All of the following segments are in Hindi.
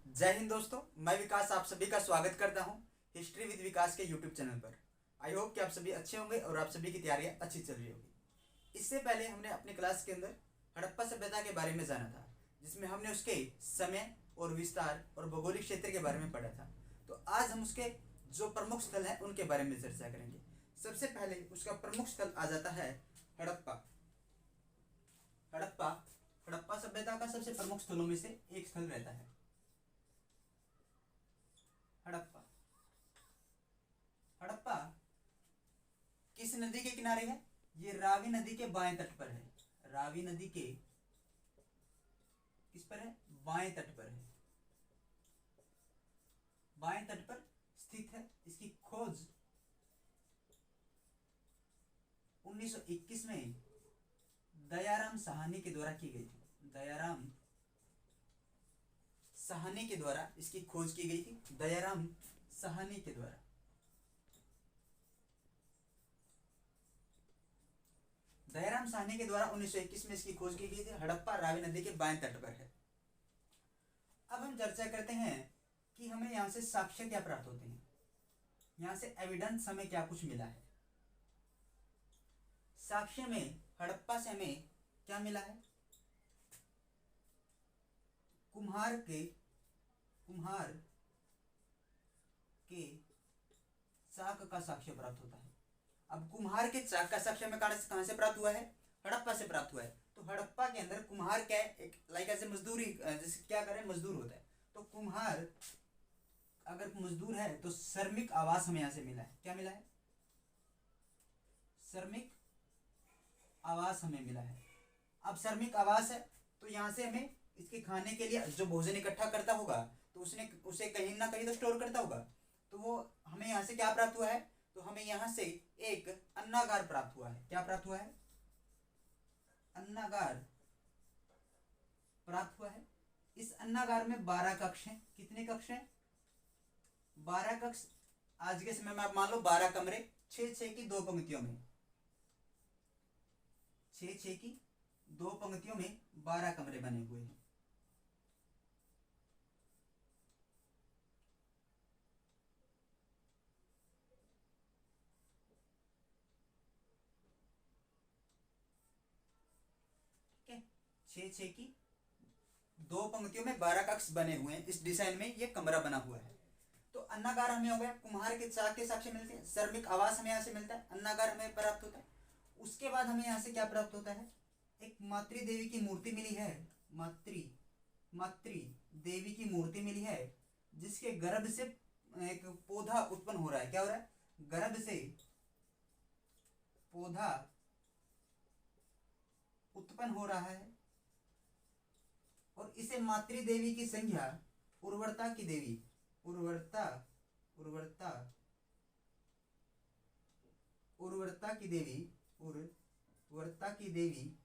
जय हिंद दोस्तों, मैं विकास आप सभी का स्वागत करता हूं हिस्ट्री विद विकास के यूट्यूब चैनल पर। आई होप कि आप सभी अच्छे होंगे और आप सभी की तैयारियां अच्छी चल रही होगी। इससे पहले हमने अपनी क्लास के अंदर हड़प्पा सभ्यता के बारे में जाना था, जिसमें हमने उसके समय और विस्तार और भौगोलिक क्षेत्र के बारे में पढ़ा था। तो आज हम उसके जो प्रमुख स्थल हैं उनके बारे में चर्चा करेंगे। सबसे पहले उसका प्रमुख स्थल आ जाता है हड़प्पा। हड़प्पा हड़प्पा सभ्यता का सबसे प्रमुख स्थलों में से एक स्थल रहता है हड़प्पा। हड़प्पा किस नदी के किनारे है? ये रावी नदी के बाएं तट पर है। रावी नदी के किस पर है? बाएं तट पर है। बाएं तट पर स्थित है। इसकी खोज 1921 में दयाराम साहनी के द्वारा की गई थी। दयाराम साहनी के द्वारा इसकी खोज की गई थी। दयाराम साहनी के द्वारा। दयाराम साहनी के द्वारा 1921 में इसकी खोज की गई थी। हड़प्पा रावी नदी के बाएं तट पर है। अब हम चर्चा करते हैं कि हमें यहां से साक्ष्य क्या प्राप्त होते हैं, यहां से एविडेंस हमें क्या कुछ मिला है। साक्ष्य में हड़प्पा से हमें क्या मिला है? कुम्हार के चाक का साक्ष्य प्राप्त होता है। अब कुम्हार के चाक का साक्ष्य में कहां से प्राप्त हुआ है? हड़प्पा से प्राप्त हुआ है। तो हड़प्पा के अंदर कुम्हार क्या है? एक लाइक ऐसे मजदूरी, जैसे क्या करें, मजदूर होता है। तो कुम्हार अगर मजदूर है तो श्रमिक आवास हमें यहां से मिला है। क्या मिला है? श्रमिक आवास हमें मिला है। अब श्रमिक आवास है तो यहां से हमें इसके खाने के लिए जो भोजन इकट्ठा करता होगा तो उसने उसे कहीं ना कहीं तो स्टोर करता होगा। तो वो हमें यहाँ से क्या प्राप्त हुआ है? तो हमें यहाँ से एक अन्नागार प्राप्त हुआ है। क्या प्राप्त हुआ है? अन्नागार प्राप्त हुआ है। इस अन्नागार में 12 कक्ष हैं। कितने कक्ष हैं? 12 कक्ष। आज के समय में आप मान लो 12 कमरे, 6-6 की 2 पंक्तियों में, 6-6 की 2 पंक्तियों में 12 कमरे बने हुए हैं। ठीक है, 6-6 की 2 पंक्तियों में 12 कक्ष बने हुए हैं। इस डिजाइन में ये कमरा बना हुआ है। तो अन्नागार हमें हो गया, कुम्हार के चाक के साक्ष्य मिलते हैं, श्रमिक आवास हमें यहाँ से मिलता है, अन्नागार हमें प्राप्त होता है। उसके बाद हमें यहाँ से क्या प्राप्त होता है? एक मातृ देवी की मूर्ति मिली है। मातृ देवी की मूर्ति मिली है, जिसके गर्भ से एक पौधा उत्पन्न हो रहा है। क्या हो रहा है? गर्भ से पौधा उत्पन्न हो रहा है। और इसे मातृ देवी की संज्ञा उर्वरता की देवी, उर्वरता उर्वरता उर्वरता की देवी, उर्वरता की देवी,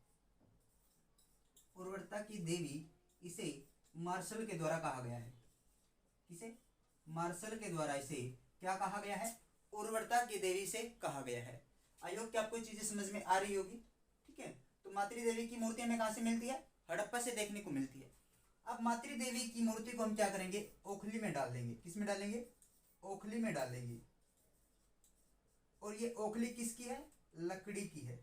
उर्वरता की देवी, इसे मार्शल के द्वारा कहा गया है। किसे? मार्शल के द्वारा इसे क्या कहा गया है? उर्वरता की देवी से कहा गया है। आई होप कि आपको चीजें समझ में आ रही होगी। ठीक है, तो मातृ देवी की मूर्ति हमें कहां से मिलती है? हड़प्पा से देखने को मिलती है। अब मातृ देवी की मूर्ति को हम क्या करेंगे? ओखली में डाल देंगे। किस में डालेंगे? ओखली में डाल देंगे। और ये ओखली किसकी है? लकड़ी की है।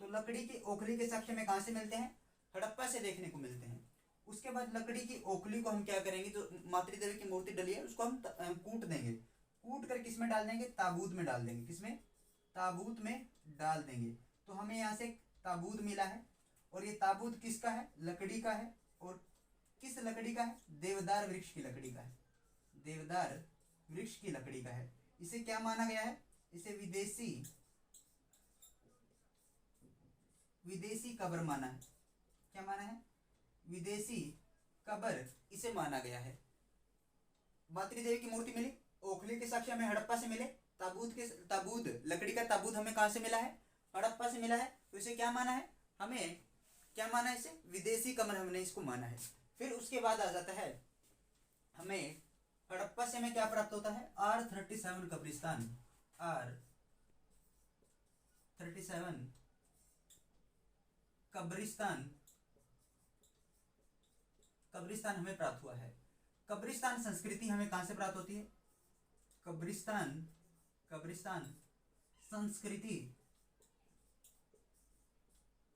तो लकड़ी की ओखली के साक्ष्य में कहां से मिलते हैं? हड़प्पा से देखने को मिलते हैं। उसके बाद लकड़ी की ओखली को हम क्या करेंगे? जो मातृ देवी की मूर्ति डली है उसको हम कूट देंगे। कूट कर किस में डाल देंगे? ताबूत में डाल देंगे। किसमें? ताबूत में डाल देंगे। तो हमें यहाँ से ताबूत मिला है। और ये ताबूत किसका है? लकड़ी का है। और किस लकड़ी का है? देवदार वृक्ष की लकड़ी का है। देवदार वृक्ष की लकड़ी का है। इसे क्या माना गया है? इसे विदेशी कब्र माना है। क्या माना है? विदेशी कब्र इसे माना गया है। मातृ देवी की मूर्ति मिली, ओखली के साक्ष्य हमें हड़प्पा से मिले, ताबूत लकड़ी का ताबूत हमें कहां से मिला है? हड़प्पा से मिला है। तो इसे क्या माना है? हमें क्या माना है? इसे विदेशी कब्र हमने इसको माना है। फिर उसके बाद आ जाता है हमें हड़प्पा से हमें क्या प्राप्त होता है? R37 कब्रिस्तान। R37 कब्रिस्तान कब्रिस्तान हमें प्राप्त हुआ है। कब्रिस्तान संस्कृति हमें कहां से प्राप्त होती है? कब्रिस्तान संस्कृति,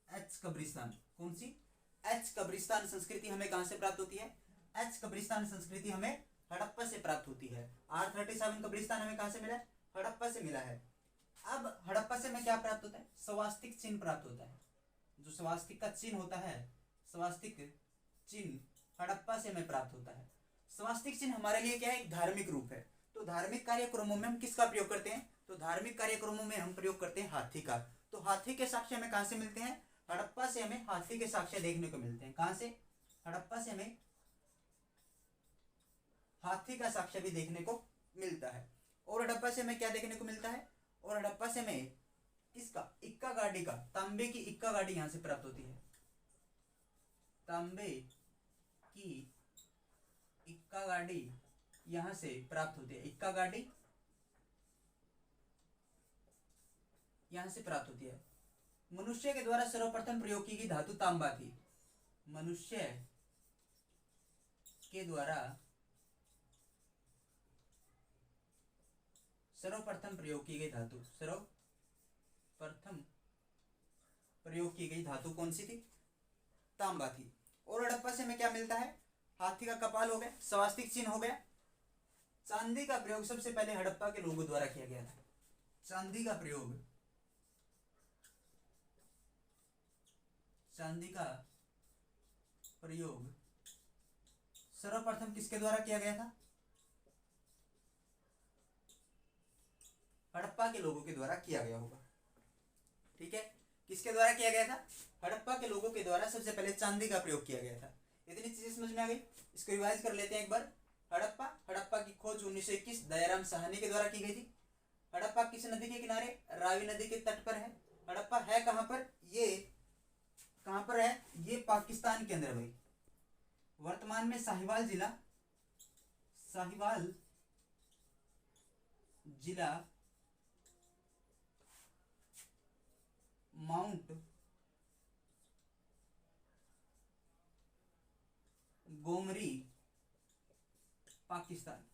एच कब्रिस्तान, कौन सी? एच कब्रिस्तान संस्कृति हमें कहां से प्राप्त होती है? एच कब्रिस्तान संस्कृति हमें हड़प्पा से प्राप्त होती है। R37 कब्रिस्तान हमें कहां से मिला है? हड़प्पा से मिला है। अब हड़प्पा से हमें क्या प्राप्त होता है? स्वास्तिक चिन्ह प्राप्त होता है। जो स्वास्तिक का चिन्ह होता है, स्वास्तिक चिन्ह हड़प्पा से हमें प्राप्त होता है। स्वास्तिक चिन्ह हमारे लिए क्या है? एक धार्मिक रूप है। तो धार्मिक कार्यक्रमों में हम किसका प्रयोग करते हैं? तो धार्मिक कार्यक्रमों में हम प्रयोग करते हैं हाथी का। तो हाथी के साक्ष्य हमें कहां से मिलते हैं? हड़प्पा से हमें हाथी के साक्ष्य देखने को मिलते हैं। कहां से? हड़प्पा से हमें हाथी का साक्ष्य भी देखने को मिलता है। और हड़प्पा से हमें क्या देखने को मिलता है? और हड़प्पा से हमें किसका? इक्का गाड़ी का, तांबे की इक्का गाड़ी यहां से प्राप्त होती है। तांबे की इक्का गाड़ी यहां से प्राप्त होती है। इक्का गाड़ी यहां से प्राप्त होती है। मनुष्य के द्वारा सर्वप्रथम प्रयोग की गई धातु तांबा थी। मनुष्य के द्वारा सर्वप्रथम प्रयोग की गई धातु, सर्वप्रथम प्रयोग की गई धातु कौन सी थी? तांबा थी। और हड़प्पा से हमें क्या मिलता है? हाथी का कपाल हो गया, स्वास्तिक चिन्ह हो गया। चांदी का प्रयोग सबसे पहले हड़प्पा के लोगों द्वारा किया गया था। चांदी का प्रयोग सर्वप्रथम किसके द्वारा किया गया था? हड़प्पा के लोगों के द्वारा किया गया होगा। ठीक है, किसके द्वारा किया गया था? हड़प्पा के लोगों के द्वारा सबसे पहले चांदी का प्रयोग किया गया था। इतनी चीजें समझ में आ गई। इसको रिवाइज कर लेते हैं एक बार। हड़प्पा की खोज 1921 दयाराम साहनी के द्वारा की गई थी। हड़प्पा किस नदी के किनारे? रावी नदी के तट पर है। हड़प्पा है कहां पर? ये कहां पर है? ये पाकिस्तान के अंदर भाई। वर्तमान में साहिवाल जिला माउंट गोमरी पाकिस्तान।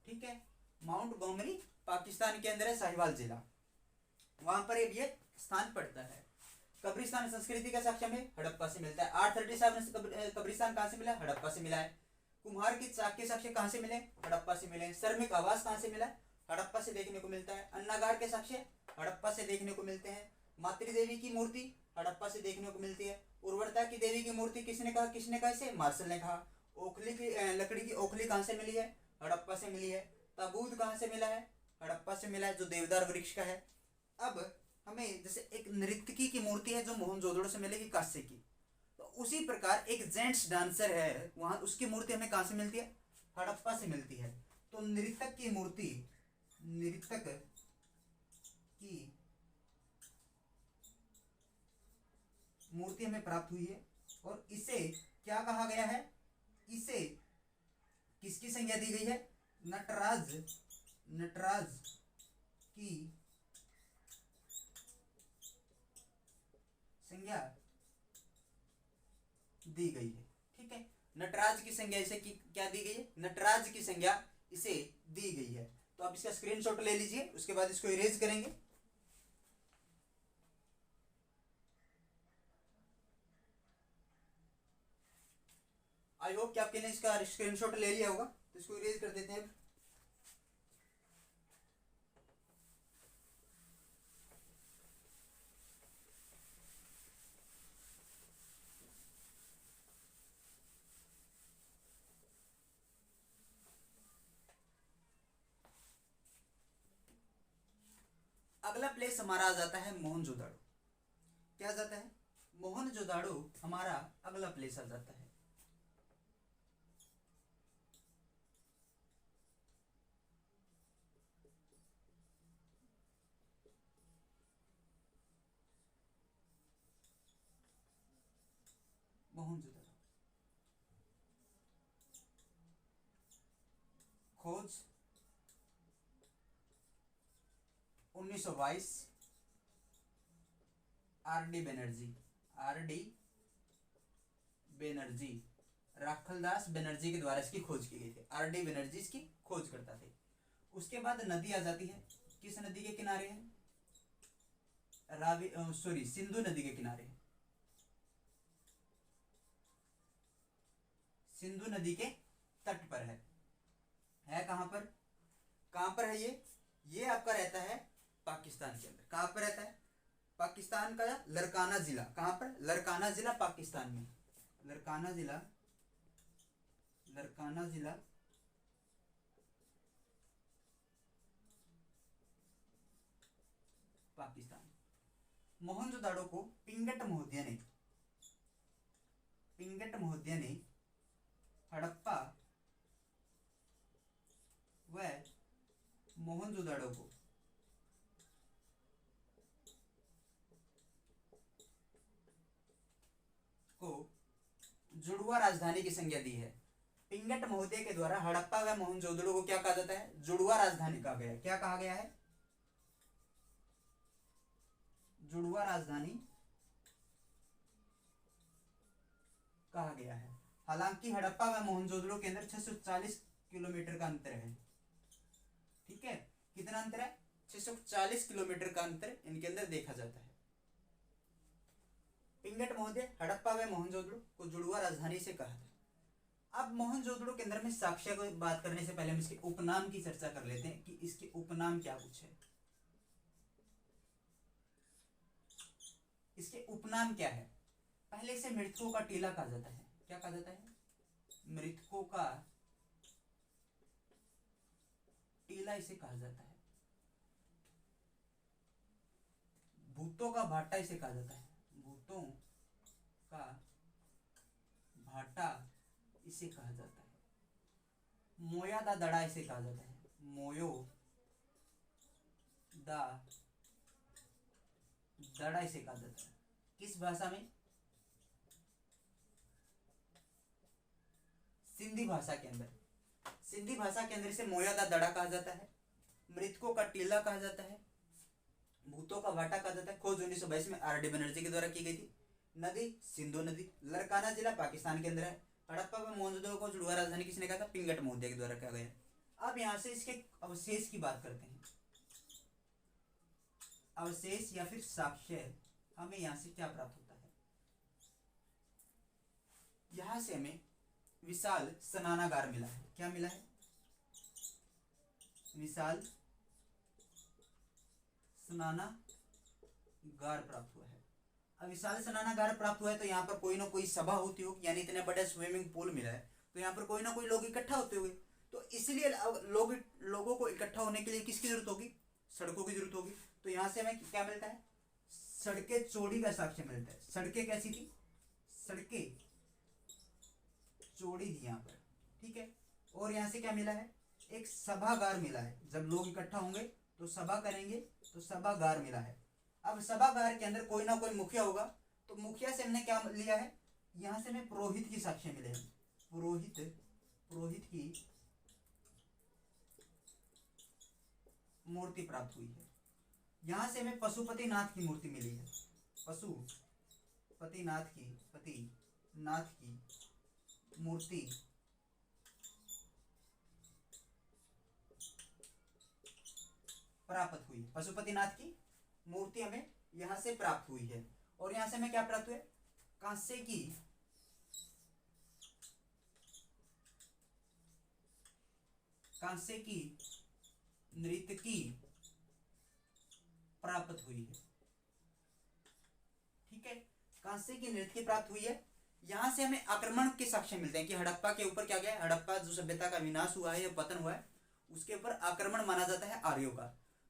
ठीक है, माउंट गोमरी पाकिस्तान के अंदर है, साहिवाल जिला, वहां पर ये स्थान पड़ता है। कब्रिस्तान संस्कृति का साक्ष्य में हड़प्पा से मिलता है। R37 कब्रिस्तान कहां से मिला? हड़प्पा से मिला है। कुम्हार की चाक के साक्ष्य कहां से मिले? हड़प्पा से मिले। श्रमिक आवास कहां से मिला? हड़प्पा से देखने को मिलता है। अन्नागार के साक्ष्य हड़प्पा से देखने को मिलते हैं। मातृदेवी की मूर्ति हड़प्पा से देखने को मिलती है। उर्वरता की देवी की मूर्ति किसने कहा इसे? मार्शल ने कहा। ओखली की लकड़ी की ओखली कहां से मिली है? हड़प्पा से मिली है। ताबूत कहां से मिला है? हड़प्पा से मिला है, जो देवदार वृक्ष का है। अब हमें जैसे एक नर्तकी की मूर्ति है जो मोहनजोदड़ो से मिलेगी, कांस्य की, तो उसी प्रकार एक जेंट्स डांसर है वहां, उसकी मूर्ति हमें कहां से मिलती है? हड़प्पा से मिलती है। तो नर्तक की मूर्ति हमें प्राप्त हुई है। और इसे क्या कहा गया है? इसे किसकी संज्ञा दी गई है? नटराज की संज्ञा दी गई है। ठीक है, नटराज की संज्ञा इसे क्या दी गई है? नटराज की संज्ञा इसे दी गई है। तो आप इसका स्क्रीनशॉट ले लीजिए, उसके बाद इसको इरेज करेंगे। आई होप कि आपके ने इसका स्क्रीनशॉट ले लिया होगा, तो इसको इरेज कर देते हैं। अगला प्लेस हमारा आ जाता है मोहनजोदाड़ो। क्या जाता है? मोहनजोदाड़ो हमारा अगला प्लेस आ जाता है। मोहनजोदाड़ो खोज 1922 आर डी बेनर्जी, राखलदास बेनर्जी के द्वारा इसकी खोज की गई थी। आर.डी. बेनर्जी इसकी खोज करता थे। उसके बाद नदी आ जाती है, किस नदी के किनारे है? सिंधु नदी के किनारे है। सिंधु नदी के तट पर है कहां पर? कहां पर है ये आपका रहता है पाकिस्तान के अंदर। कहां पर रहता है? पाकिस्तान का लरकाना जिला। कहां पर? लरकाना जिला पाकिस्तान में। लरकाना जिला पाकिस्तान। मोहनजोदाड़ो को पिंगट महोदय ने हड़प्पा व मोहनजोदाड़ो को जुड़वा राजधानी की संज्ञा दी है। पिंगट महोदय के द्वारा हड़प्पा व मोहनजोदड़ो को क्या कहा जाता है? जुड़वा राजधानी कहा गया है। क्या कहा गया है? जुड़वा राजधानी कहा गया है। हालांकि हड़प्पा व मोहनजोदड़ो के अंदर 640 किलोमीटर का अंतर है। ठीक है, कितना अंतर है? 640 किलोमीटर का अंतर इनके अंदर देखा जाता है। पिंगट महोदय हड़प्पा व मोहनजोदड़ो को जुड़वा राजधानी से कहा था। अब मोहनजोदड़ो के अंदर में साक्ष्य को बात करने से पहले हम इसके उपनाम की चर्चा कर लेते हैं कि इसके उपनाम क्या कुछ है। इसके उपनाम क्या है? पहले से मृतकों का टीला कहा जाता है। क्या कहा जाता है? मृतकों का टीला इसे कहा जाता है। भूतों का भाटा इसे कहा जाता है। भूतों का भाटा इसे कहा जाता है। मोया दा दड़ा इसे कहा जाता है। मोयो दा दड़ा इसे कहा जाता है। किस भाषा में? सिंधी भाषा के अंदर। सिंधी भाषा के अंदर इसे मोया दा दड़ा कहा जाता है। मृतकों का टीला कहा जाता है। भूतों का भाटा कहा जाता है। खोज 1922 में आर.डी. बनर्जी के द्वारा की गई थी। नदी सिंधु नदी। लरकाना जिला पाकिस्तान के अंदर है। हड़प्पा व मोहनजोदड़ो को जुड़वा राजधानी किसने कहा था? पिंगट महोदय के द्वारा कहा गया। अब यहां से इसके अवशेष की बात करते हैं। अवशेष या फिर साक्ष्य हमें यहां से क्या प्राप्त होता है? यहां से हमें विशाल स्नानागार मिला है। क्या मिला है? विशाल स्नानागार प्राप्त हुआ है। अब विशाल स्नानागार प्राप्त हुआ है तो यहाँ पर कोई ना कोई सभा होती होगी, यानी इतने बड़े स्विमिंग पूल मिला है तो यहाँ पर कोई ना कोई लोग इकट्ठा होते होंगे। तो इसलिए लोगों को इकट्ठा होने के लिए किसकी जरूरत होगी? सड़कों की जरूरत होगी। तो यहाँ से हमें क्या मिलता है? सड़कें चौड़ी का साक्ष्य मिलता है। सड़कें कैसी थी? सड़कें चौड़ी थी यहाँ पर। ठीक है, और यहाँ से क्या मिला है? एक सभागार मिला है। जब लोग इकट्ठा होंगे तो सभा करेंगे तो सभागार मिला है। अब सभागार के अंदर कोई ना कोई मुखिया होगा, तो मुखिया से हमने क्या लिया है? यहाँ से हमें पुरोहित की साक्ष्य मिले हैं। पुरोहित की मूर्ति प्राप्त हुई है। यहाँ से हमें पशुपतिनाथ की मूर्ति मिली है। पशुपतिनाथ की मूर्ति प्राप्त हुई। पशुपतिनाथ की मूर्ति हमें यहां से प्राप्त हुई है। और यहां से हमें क्या प्राप्त हुआ? कांसे की नृत्यकी प्राप्त हुई है। ठीक है, कांसे की नृत्यकी प्राप्त हुई है। यहां से हमें आक्रमण के साक्ष्य मिलते हैं कि हड़प्पा के ऊपर क्या गया है? हड़प्पा जो सभ्यता का विनाश हुआ है या पतन हुआ है, उसके ऊपर आक्रमण माना जाता है आर्यों का।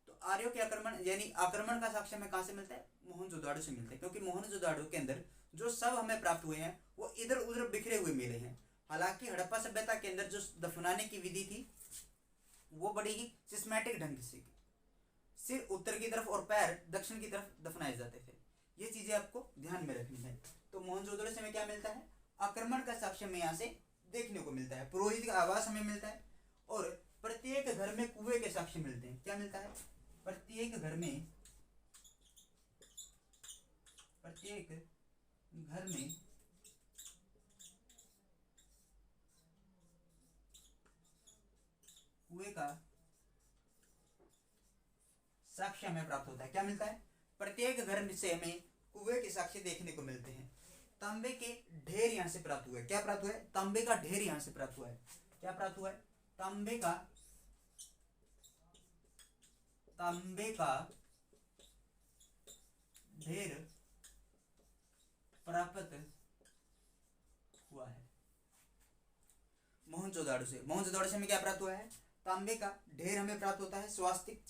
तो आर्यों के आक्रमण यानी आक्रमण का साक्ष्य हमें कहां से मिलता है? मोहनजोदाड़ो से मिलता है, क्योंकि मोहनजोदाड़ो के अंदर जो शव हमें प्राप्त हुए हैं वो इधर उधर बिखरे हुए मिले हैं। हालांकि हड़प्पा सभ्यता के अंदर जो दफनाने की विधि थी वो बड़ी ही सिस्टमैटिक ढंग से, सिर उत्तर की तरफ और पैर दक्षिण की तरफ दफनाए जाते थे। ये चीजें आपको ध्यान में रखनी है। तो मोहनजोदड़ो से हमें क्या मिलता है? आक्रमण का साक्ष्य हमें यहाँ से देखने को मिलता है। पुरोहित का आवास हमें मिलता है और प्रत्येक घर में कुएं के साक्ष्य मिलते हैं। क्या मिलता है? प्रत्येक घर में का साक्ष्य हमें प्राप्त होता है। क्या मिलता है? प्रत्येक घर से हमें कुएं के साक्ष्य देखने को मिलते हैं। तांबे के ढेर यहां से प्राप्त हुए। क्या प्राप्त हुआ है? तांबे का ढेर यहां से प्राप्त हुआ है। क्या प्राप्त हुआ है? तांबे का ढेर प्राप्त हुआ है मोहनजोदाड़ो से। मोहनजोदाड़ो से हमें क्या प्राप्त हुआ है? तांबे का ढेर हमें प्राप्त होता है। स्वास्तिक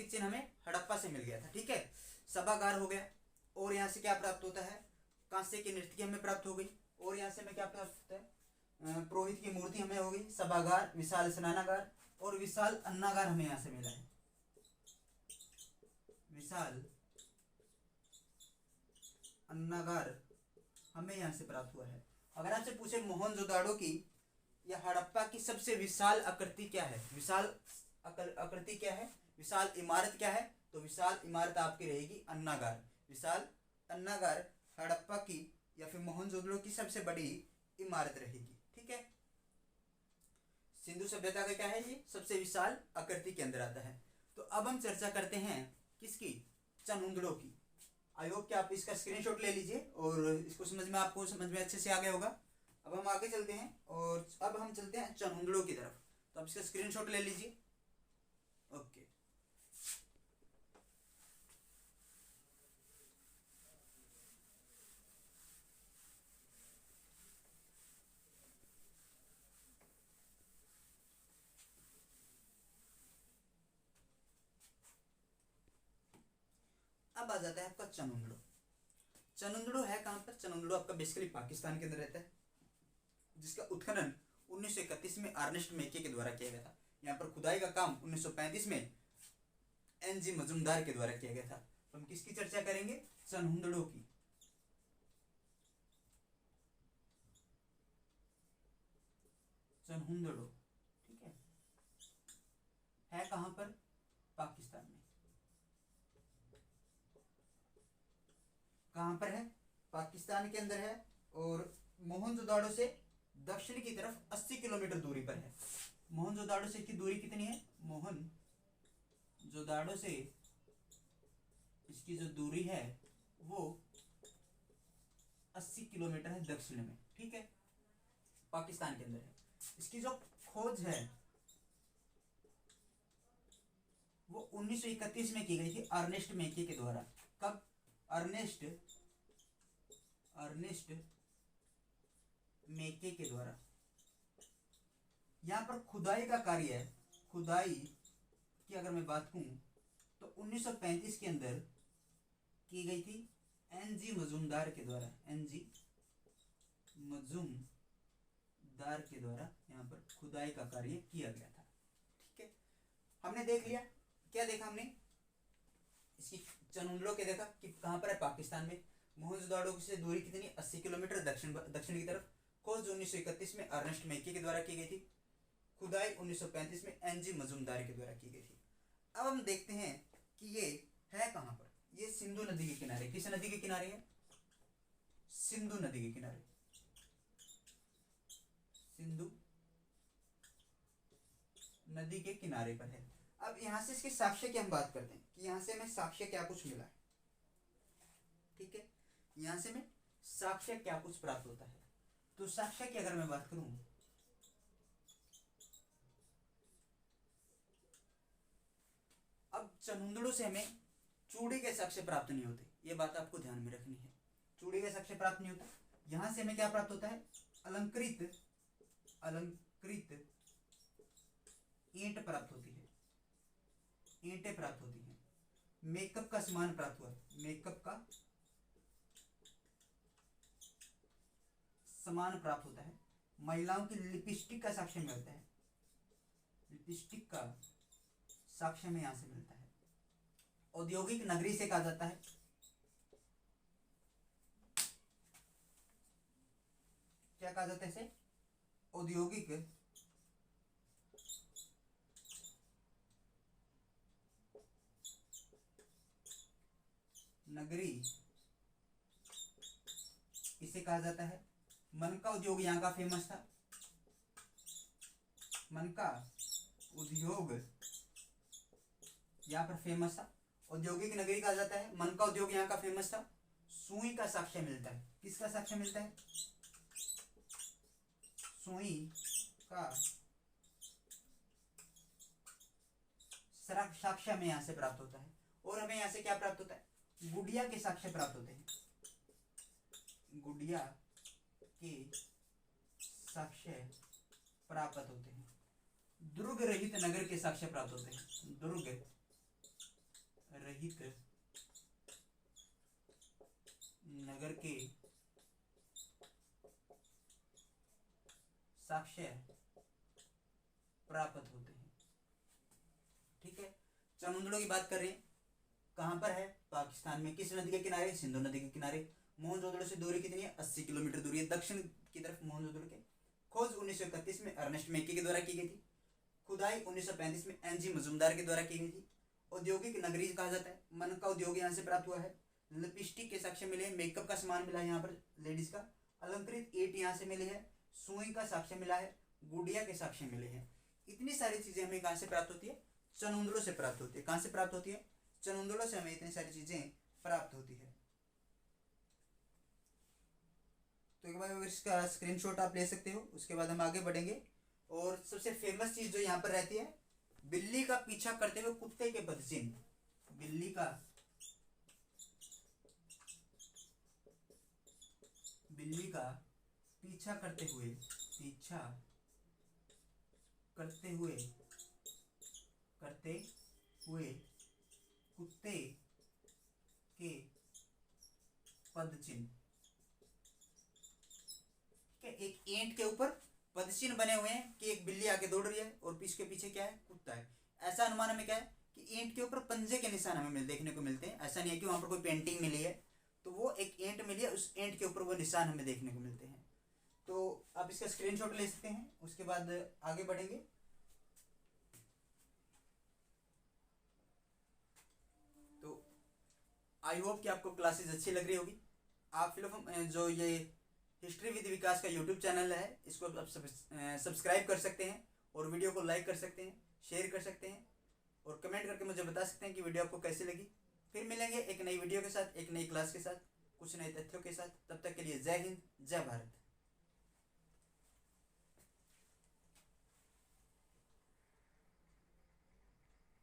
चिन्ह हमें हड़प्पा से मिल गया था। ठीक है, सभागार हो गया। और यहाँ से क्या प्राप्त होता है? कांसे की नर्तकी हमें प्राप्त हो गई। और यहाँ से हमें क्या प्राप्त होता है? पुरोहित की मूर्ति हमें हो गई। सभागार, विशाल स्नानागार और विशाल अन्नागार हमें यहाँ से मिला है। विशाल अन्नागार हमें यहाँ से प्राप्त हुआ है। अगर आपसे पूछे मोहनजोदाड़ो की या हड़प्पा की सबसे विशाल आकृति क्या है, विशाल आकृति क्या है, विशाल इमारत क्या है, तो विशाल इमारत आपकी रहेगी अन्नागार। विशाल अन्नागार हड़प्पा की या फिर मोहनजोदड़ो की सबसे बड़ी इमारत रहेगी। ठीक है, सिंधु सभ्यता का क्या है? ये सबसे विशाल आकृति के अंदर आता है। तो अब हम चर्चा करते हैं किसकी? चनहुंदड़ो की। आई होप कि आप इसका स्क्रीनशॉट ले लीजिए और इसको आपको समझ में अच्छे से आ गया होगा। अब हम आगे चलते हैं और अब हम चलते हैं चनहुंदड़ो की तरफ। तो आप इसका स्क्रीनशॉट ले लीजिए। ओके, अब आ जाता है आपका चनहुंदड़ो। चनहुंदड़ो है कहाँ पर? चनहुंदड़ो आपका बेसिकली पाकिस्तान के अंदर रहता है, जिसका उत्खनन 1931 में अर्नेस्ट मेके के द्वारा किया गया था। यहाँ पर खुदाई का काम 1935 में एनजी मजूमदार के द्वारा किया गया था। तो हम किसकी चर्चा करेंगे? चनहुंदड़ो की। चनहुंदड़ो, ठीक है कहाँ पर? पाकिस्तान में। कहाँ पर है? पाकिस्तान के अंदर है। और मोहनजोदाड़ो से दक्षिण की तरफ 80 किलोमीटर दूरी पर है। मोहनजोदाड़ो से की दूरी कितनी है? मोहनजोदाड़ो से इसकी जो दूरी है वो 80 किलोमीटर है दक्षिण में। ठीक है, पाकिस्तान के अंदर है। इसकी जो खोज है वो 1931 में की गई थी अर्नेस्ट मेके के द्वारा। कब? अर्नेस्ट मेके के द्वारा। यहां पर खुदाई का कार्य है। खुदाई की अगर मैं बात करूं तो 1935 के अंदर की गई थी एनजी मजूमदार के द्वारा। एनजी मजूमदार के द्वारा यहाँ पर खुदाई का कार्य किया गया था। ठीक है, हमने देख लिया। क्या देखा हमने? इसकी चनहुंदड़ो के देखा कि कहाँ पर है? पाकिस्तान में। मोहनजोदाड़ो से दूरी कितनी? 80 किलोमीटर दक्षिण की तरफ। खोज 1931 में अर्नेस्ट मेके के द्वारा की गई थी। खुदाई 1935 में एनजी मजूमदार के द्वारा की गई थी। अब हम देखते हैं कि ये है कहाँ पर। ये सिंधु नदी के किनारे। किस नदी के किनारे है? सिंधु नदी के किनारे। सिंधु नदी के किनारे पर है। अब यहां से इसके साक्ष्य की हम बात करते हैं कि यहां से हमें साक्ष्य क्या कुछ मिला है। ठीक है, यहां से हमें साक्ष्य क्या कुछ प्राप्त होता है। तो साक्ष्य की अगर मैं बात करूं, अब चनहुंदड़ो से हमें चूड़ी के साक्ष्य प्राप्त नहीं होते। ये बात आपको ध्यान में रखनी है। चूड़ी के साक्ष्य प्राप्त नहीं होता। यहां से हमें क्या प्राप्त होता है? अलंकृत ईंट प्राप्त होती है। ईंटें प्राप्त होती हैं। मेकअप का सामान प्राप्त हुआ है। मेकअप का सामान प्राप्त होता है। महिलाओं की लिपस्टिक का साक्ष्य मिलता है। लिपस्टिक का साक्ष्य में यहां से मिलता है। औद्योगिक नगरी से कहा जाता है। क्या कहा जाता है इसे? औद्योगिक नगरी इसे कहा जाता है। मनका उद्योग यहाँ का फेमस था। मनका उद्योग यहाँ पर फेमस था। औद्योगिक नगरी कहा जाता है। मन का उद्योग यहाँ का फेमस था। सुई का साक्ष्य मिलता है। किसका साक्ष्य मिलता है? सुई का साक्ष्य हमें यहाँ से प्राप्त होता है। और हमें यहाँ से क्या प्राप्त होता है? गुड़िया के साक्ष्य प्राप्त होते हैं। गुड़िया के साक्ष्य प्राप्त होते हैं। दुर्ग रहित नगर के साक्ष्य प्राप्त होते हैं। दुर्ग रहित नगर के साक्ष्य प्राप्त होते हैं। ठीक है, समुद्रों की बात कर रहे हैं। कहां पर है? पाकिस्तान में। किस नदी के किनारे? सिंधु नदी के किनारे। मोहनजोदड़ो से दूरी कितनी है? 80 किलोमीटर दूरी है दक्षिण की तरफ मोहनजोदड़ो के। खोज 1931 में अर्नेस्ट मेकी के द्वारा की गई थी। खुदाई 1935 में एनजी मजूमदार के द्वारा की गई थी। औद्योगिक नगरी कहा जाता है। मन का उद्योग यहाँ से प्राप्त हुआ है। लिपस्टिक के साक्ष्य मिले हैं। मेकअप का सामान मिला है यहाँ पर लेडीज का। अलंकृत ईंट यहाँ से मिली है। सुई का साक्ष्य मिला है। गुड़िया के साक्ष्य मिले हैं। इतनी सारी चीजें हमें कहाँ से प्राप्त होती है? चनुंदड़ों से प्राप्त होती है। कहाँ से प्राप्त होती है? चनुंदड़ों से हमें इतनी सारी चीजें प्राप्त होती है। तो एक बार इसका स्क्रीनशॉट आप ले सकते हो। उसके बाद हम आगे बढ़ेंगे। और सबसे फेमस चीज जो यहाँ पर रहती है, बिल्ली का पीछा करते हुए कुत्ते के पदचिन्ह। बिल्ली का पीछा करते हुए कुत्ते के पदचिन्ह। एक ईंट के ऊपर पदचिन्ह बने हुए हैं कि एक बिल्ली आगे दौड़ रही है और इसके पीछे क्या है? कुत्ता है। ऐसा अनुमान हमें क्या है कि ईंट के ऊपर पंजे के निशान हमें देखने को मिलते हैं। ऐसा नहीं है कि वहां पर कोई पेंटिंग मिली है, तो वो एक ईंट मिली है, उस ईंट के ऊपर वो निशान हमें देखने को मिलते हैं। तो आप इसका स्क्रीनशॉट ले सकते हैं। उसके बाद आगे बढ़ेंगे। तो आई होप कि आपको क्लासेस अच्छी लग रही होगी। आप फिर जो ये हिस्ट्री विद विकास का यूट्यूब चैनल है, इसको आप सब्सक्राइब कर सकते हैं और वीडियो को लाइक कर सकते हैं, शेयर कर सकते हैं और कमेंट करके मुझे बता सकते हैं कि वीडियो आपको कैसी लगी। फिर मिलेंगे एक नई वीडियो के साथ, एक नई क्लास के साथ, कुछ नए तथ्यों के साथ। तब तक के लिए जय हिंद, जय भारत।